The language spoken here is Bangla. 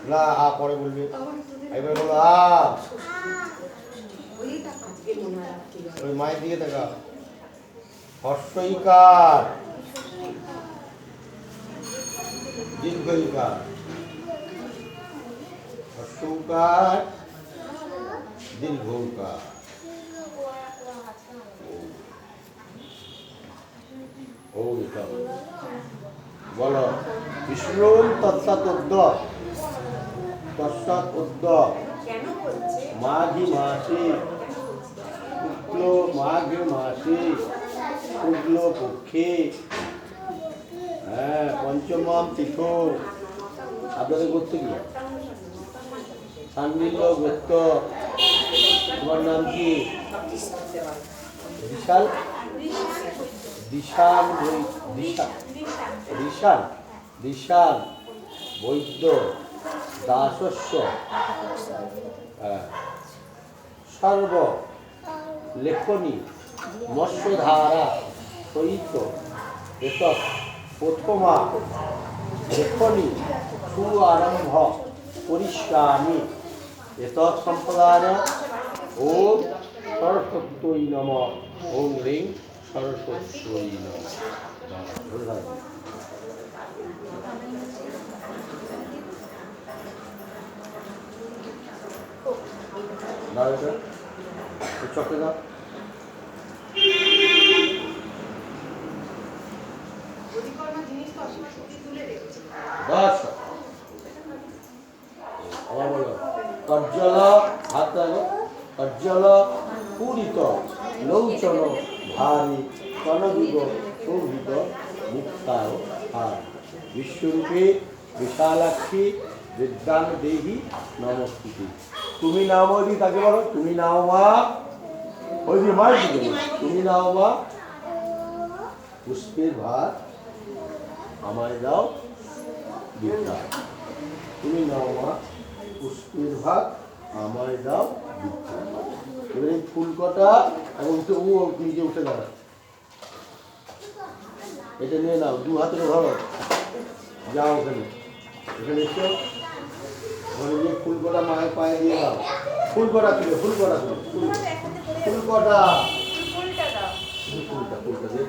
না আ পরে বলবি এবার বলো আ ওই মায়ের দিকে দেখা হর্ষইকার দীর্ঘইকার হর্ষৌকার দীর্ঘৌকার ও এটা বলো বিষ্ণু তৎসৎ মাঘী মাসে শুক্ল মাঘ মাসে শুক্ল পক্ষে হ্যাঁ পঞ্চমাম তীর্থ আপনাদের করতে কি সান্ডিল্য গোত্র তোমার নাম কি বিশাল বিশাল বিশাল বিশাল বৈদ্য দাসস্য সর্ব লেখনী মৎস্যধারা সহিত এত প্রথমা লেখনী সু আরম্ভ করিষ্যামি এত সম্প্রদায় ওম সরস্বত্যই নমঃ ওম হ্রিং সরস্বত্যই নমঃ। চক্রে দাও কজ্জল হাত কজ্জল পূরিত লৌচন ভারী কনবিগ শোভিত মুক্তায় হার বিশ্বরূপে বিশালাক্ষী বিদ্যান দেহি নমস্তুতি। তুমি নাও বৌদি তাকে বলো তুমি নাও মা ওই যে মার দিকে তুমি নাও মা পুষ্পের ভাত আমায় দাও বিদ্যা। তুমি নাও মা পুষ্পের ভাত আমায় দাও বিদ্যা। এবার এই ফুল কটা এবং ও নিজে উঠে দাঁড়া এটা নিয়ে নাও দু হাতের ধরো যাও ওখানে এখানে এসো ওখানে গিয়ে ফুল কটা মায়ের পায়ে দিয়ে দাও ফুল কটা তুলে ফুল কটা তুলে ফুল কটা ফুলটা দিয়ে